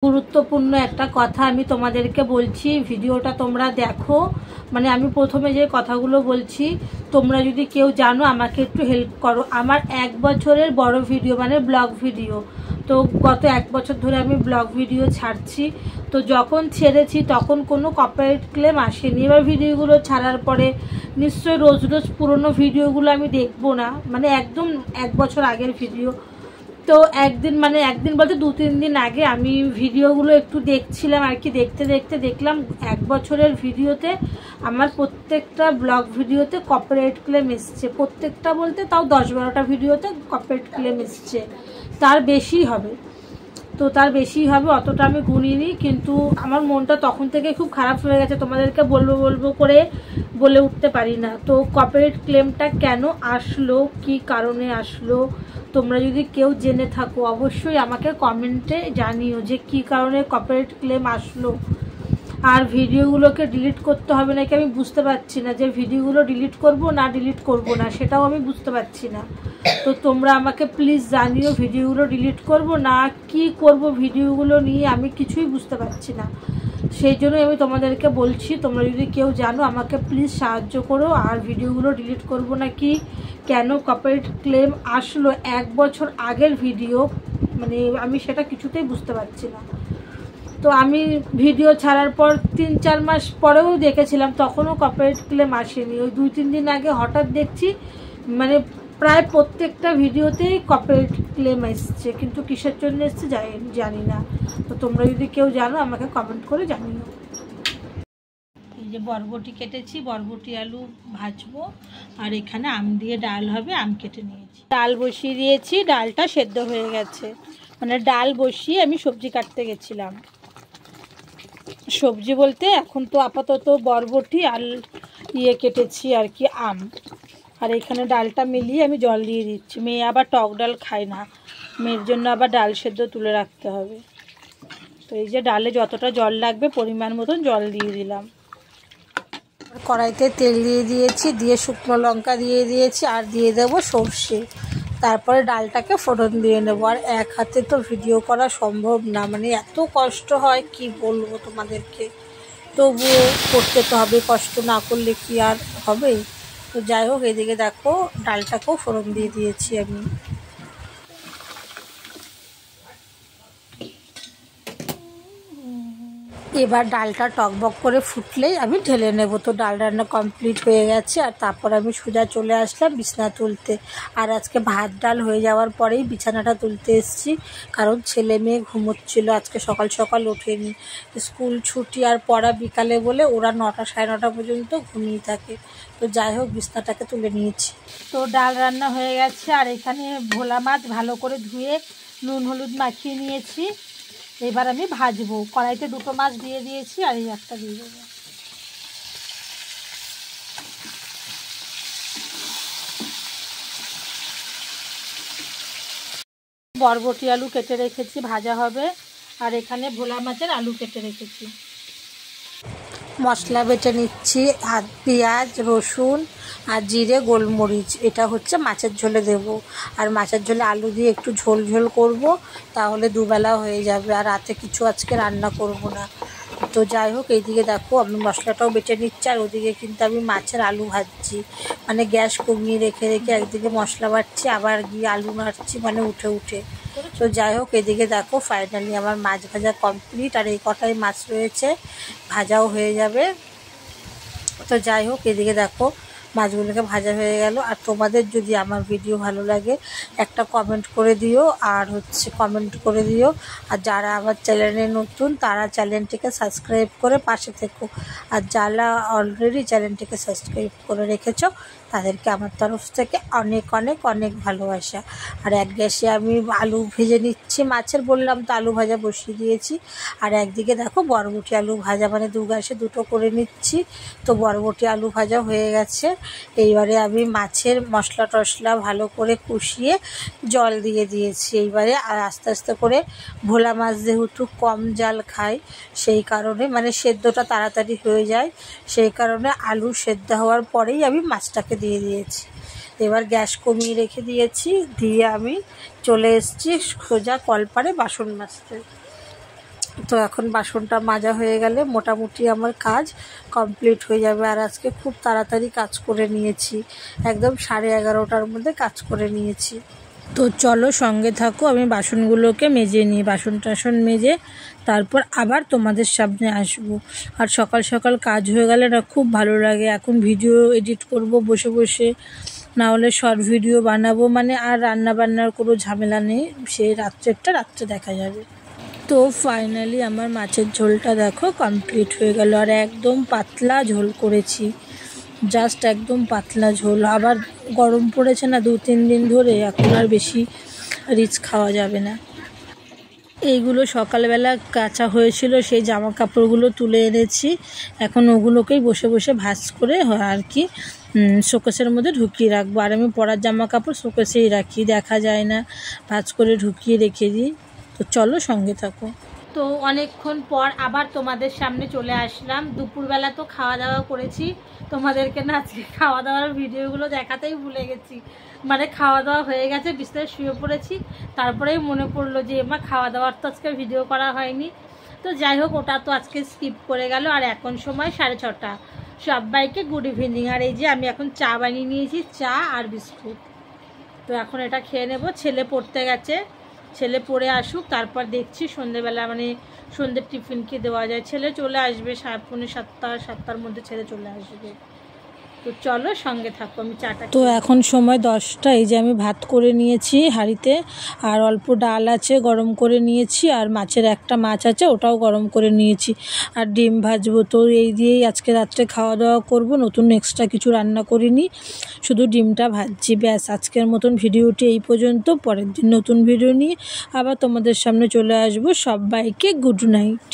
গুরুত্বপূর্ণ একটা কথা আমি তোমাদেরকে বলছি, ভিডিওটা তোমরা দেখো। মানে আমি প্রথমে যে কথাগুলো বলছি, তোমরা যদি কেউ জানো আমাকে একটু হেল্প করো। আমার 1 বছরের বড় ভিডিও, মানে ব্লগ ভিডিও। তো গত 1 বছর ধরে আমি ব্লগ ভিডিও ছাড়ছি। তো যখন ছেড়েছি তখন কোনো কপিরাইট ক্লেম আসেনি। এবার ভিডিওগুলো ছাড়ার পরে নিশ্চয়ই রোজ রোজ পুরনো ভিডিওগুলো আমি দেখবো না, মানে একদম 1 বছর আগের ভিডিও। তো একদিন বলতে 2-3 দিন আগে আমি ভিডিওগুলো একটু দেখছিলাম আর কি। দেখতে দেখতে দেখলাম 1 বছরের ভিডিওতে আমার প্রত্যেকটা ব্লগ ভিডিওতে কপিরাইট ক্লেম এসছে। প্রত্যেকটা বলতে তাও 10-12টা ভিডিওতে কপিরাইট ক্লেম এসছে। তার বেশি হবে, অতটা আমি গুনিনি। কিন্তু আমার মনটা তখন থেকে খুব খারাপ হয়ে গেছে, তোমাদেরকে বলবো করে বলে উঠতে পারি না। তো কপিরাইট ক্লেমটা কেন আসলো, কি কারণে আসলো, তোমরা যদি কেউ জেনে থাকো অবশ্যই আমাকে কমেন্টে জানিও যে কি কারণে কপিরাইট ক্লেম আসলো। আর ভিডিওগুলোকে ডিলিট করতে হবে নাকি আমি বুঝতে পারছি না, যে ভিডিওগুলো ডিলিট করব না ডিলিট করব না সেটাও আমি বুঝতে পারছি না। তো তোমরা আমাকে প্লিজ জানিও ভিডিওগুলো ডিলিট করব না কি করব, ভিডিওগুলো নিয়ে আমি কিছুই বুঝতে পারছি না। সেই জন্যই আমি তোমাদেরকে বলছি, তোমরা যদি কেউ জানো আমাকে প্লিজ সাহায্য করো। আর ভিডিওগুলো ডিলিট করব নাকি, কেন কপিরাইট ক্লেম আসলো 1 বছর আগের ভিডিও, মানে আমি সেটা কিছুতেই বুঝতে পারছি না। তো আমি ভিডিও ছাড়ার পর 3-4 মাস পরেও দেখেছিলাম, তখনও কপিরাইট ক্লেম আসেনি। ওই 2-3 দিন আগে হঠাৎ দেখছি মানে প্রায় প্রত্যেকটা ভিডিওতেই কপিরাইট ক্লেম এসছে, কিন্তু কিসের জন্য এসছে জানি না। তো তোমরা যদি কেউ জানো আমাকে কমেন্ট করে জানিও। এই যে বরবটি কেটেছি, বরবটি আলু ভাজবো। আর এখানে আম দিয়ে ডাল হবে, আম কেটে নিয়েছি। ডাল বসিয়ে দিয়েছি, ডালটা সেদ্ধ হয়ে গেছে। মানে ডাল বসিয়ে আমি সবজি কাটতে গেছিলাম। সবজি বলতে এখন তো আপাতত বরবটি আর কেটেছি আর কি, আম। আর এখানে ডালটা মিলিয়ে আমি জল দিয়ে দিচ্ছি। মেয়ে আবার টক ডাল খায় না, মেয়ের জন্য আবার ডাল সেদ্ধ তুলে রাখতে হবে। তো এই যে ডালে যতটা জল লাগবে পরিমাণ মতন জল দিয়ে দিলাম। কড়াইতে তেল দিয়ে দিয়েছি, দিয়ে শুকনো লঙ্কা দিয়ে দিয়েছি, আর দিয়ে দেবো সর্ষে। তারপরে ডালটাকে ফোড়ন দিয়ে নেবো। আর এক হাতে তো ভিডিও করা সম্ভব না, মানে এত কষ্ট হয় কি বলবো তোমাদেরকে। তবুও করতে তো হবে, কষ্ট না করলে কি আর হবে। তো যাই হোক, এদিকে দেখো ডালটাকেও ফোড়ন দিয়ে দিয়েছি আমি। এবার ডালটা টকবক করে ফুটলেই আমি ঢেলে নেব। তো ডাল রান্না কমপ্লিট হয়ে গেছে। আর তারপর আমি সোজা চলে আসলাম বিছানা তুলতে। আর আজকে ভাত ডাল হয়ে যাওয়ার পরেই বিছানাটা তুলতে এসেছি, কারণ ছেলে মেয়ে ঘুমোচ্ছিল। আজকে সকাল সকাল ওঠেনি, স্কুল ছুটি আর পড়া বিকালে বলে ওরা 9টা 9:30 পর্যন্ত ঘুমিয়ে থাকে। তো যাই হোক, বিছানাটাকে তুলে নিয়েছি। তো ডাল রান্না হয়ে গেছে। আর এখানে ভোলা মাছ ভালো করে ধুয়ে নুন হলুদ মাখিয়ে নিয়েছি। এবার আমি ভাজবো। কড়াইতে 2টো মাছ দিয়ে দিয়েছি, আর এই একটা দিয়ে দেবো। বরবটি আলু কেটে রেখেছি, ভাজা হবে। আর এখানে ভোলা মাছের আলু কেটে রেখেছি। মশলা বেটে নিচ্ছি, আর পেঁয়াজ রসুন আর জিরে গোলমরিচ, এটা হচ্ছে মাছের ঝোলে দেব। আর মাছের ঝোলে আলু দিয়ে একটু ঝোল ঝোল করব, তাহলে দুবেলা হয়ে যাবে। আর রাতে কিছু আজকে রান্না করব না। তো যাই হোক, এইদিকে দেখো আমি মশলাটাও বেটে নিচ্ছি, আর ওদিকে কিন্তু আমি মাছের আলু ভাজছি। মানে গ্যাস কমিয়ে রেখে রেখে একদিকে মশলা বাটছি, আবার গিয়ে আলু নাড়ছি, মানে উঠে উঠে। তো যাই হোক, এদিকে দেখো ফাইনালি আমার মাছ ভাজা কমপ্লিট। আর এই কটাই মাছ রয়েছে, ভাজাও হয়ে যাবে। তো যাই হোক, এদিকে দেখো মাছগুলোকে ভাজা হয়ে গেল। আর তোমাদের যদি আমার ভিডিও ভালো লাগে একটা কমেন্ট করে দিও, আর কমেন্ট করে দিও। আর যারা আমার চ্যানেলে নতুন তারা চ্যানেলটিকে সাবস্ক্রাইব করে পাশে থেকো। আর যারা অলরেডি চ্যানেলটিকে সাবস্ক্রাইব করে রেখেছো তাদেরকে আমার তরফ থেকে অনেক অনেক অনেক ভালোবাসা। আর এক গ্যাসে আমি আলু ভেজে নিচ্ছি, মাছের বললাম তো আলু ভাজা বসিয়ে দিয়েছি। আর একদিকে দেখো বরবটি আলু ভাজা, মানে 2 গ্যাসে 2টো করে নিচ্ছি। তো বরবটি আলু ভাজা হয়ে গেছে। এইবারে আমি মাছের মশলা টশলা ভালো করে কষিয়ে জল দিয়ে দিয়েছি। এইবারে আর আস্তে আস্তে করে ভোলা মাছ যেহেতু কম জাল খায়, সেই কারণে মানে সেদ্ধটা তাড়াতাড়ি হয়ে যায়, সেই কারণে আলু সেদ্ধ হওয়ার পরেই আমি মাছটাকে দিয়ে দিয়েছি। এবার গ্যাস কমিয়ে রেখে দিয়েছি, দিয়ে আমি চলে এসেছি সোজা কলপারে বাসন মাজতে। তো এখন বাসনটা মাজা হয়ে গেলে মোটামুটি আমার কাজ কমপ্লিট হয়ে যাবে। আর আজকে খুব তাড়াতাড়ি কাজ করে নিয়েছি, একদম 11:30টার মধ্যে কাজ করে নিয়েছি। তো চলো সঙ্গে থাকো, আমি বাসনগুলোকে মেজে নিই। বাসন টাসন মেজে তারপর আবার তোমাদের সামনে আসবো। আর সকাল সকাল কাজ হয়ে গেলে না খুব ভালো লাগে। এখন ভিডিও এডিট করব বসে বসে, না হলে শর্ট ভিডিও বানাবো, মানে আর রান্না বান্নার কোনো ঝামেলা নেই। সেই রাত্রে দেখা যাবে। তো ফাইনালি আমার মাছের ঝোলটা দেখো কমপ্লিট হয়ে গেল। আর একদম পাতলা ঝোল করেছি, জাস্ট একদম পাতলা ঝোল। আবার গরম পড়েছে না 2-3 দিন ধরে, এখন আর বেশি রিচ খাওয়া যাবে না। এইগুলো সকালবেলা কাচা হয়েছিল, সেই জামা কাপড়গুলো তুলে এনেছি। এখন ওগুলোকেই বসে বসে ভাঁজ করে আর কি শোকেসের মধ্যে ঢুকিয়ে রাখবো। আর আমি পরার জামা কাপড় শোকেসেই রাখি, দেখা যায় না, ভাঁজ করে ঢুকিয়ে রেখে দিই। তো চলো সঙ্গে থাকো। তো অনেকক্ষণ পর আবার তোমাদের সামনে চলে আসলাম। দুপুরবেলা তো খাওয়া দাওয়া করেছি, তোমাদেরকে না আজকে খাওয়া দাওয়ার ভিডিওগুলো দেখাতেই ভুলে গেছি। মানে খাওয়া দাওয়া হয়ে গেছে, বিছানায় শুয়ে পড়েছি, তারপরেই মনে পড়লো যে মা খাওয়া দাওয়ার তো আজকে ভিডিও করা হয়নি। তো যাই হোক, ওটা তো আজকে স্কিপ করে গেল। আর এখন সময় 6:30। সবাইকে গুড ইভিনিং। আর এই যে আমি এখন চা বানিয়ে নিয়েছি, চা আর বিস্কুট। তো এখন এটা খেয়ে নেব। ছেলে পড়তে গেছে, ছেলে পড়ে আসুক, তারপর দেখছি সন্ধ্যেবেলা মানে সন্ধ্যের টিফিন কি দেওয়া যায়। ছেলে চলে আসবে 6:45-7টার মধ্যে ছেলে চলে আসবে। তো চলো সঙ্গে থাকো, আমি চাটা। তো এখন সময় 10টা। এই যে আমি ভাত করে নিয়েছি হাঁড়িতে, আর অল্প ডাল আছে গরম করে নিয়েছি, আর মাছের একটা মাছ আছে ওটাও গরম করে নিয়েছি, আর ডিম ভাজবো। তো এই দিয়েই আজকে রাত্রে খাওয়া দাওয়া করব। নতুন এক্সট্রা কিছু রান্না করিনি, শুধু ডিমটা ভাজছি, ব্যাস। আজকের মতন ভিডিওটি এই পর্যন্ত। পরের দিন নতুন ভিডিও নিয়ে আবার তোমাদের সামনে চলে আসবো। সবাইকে গুড নাইট।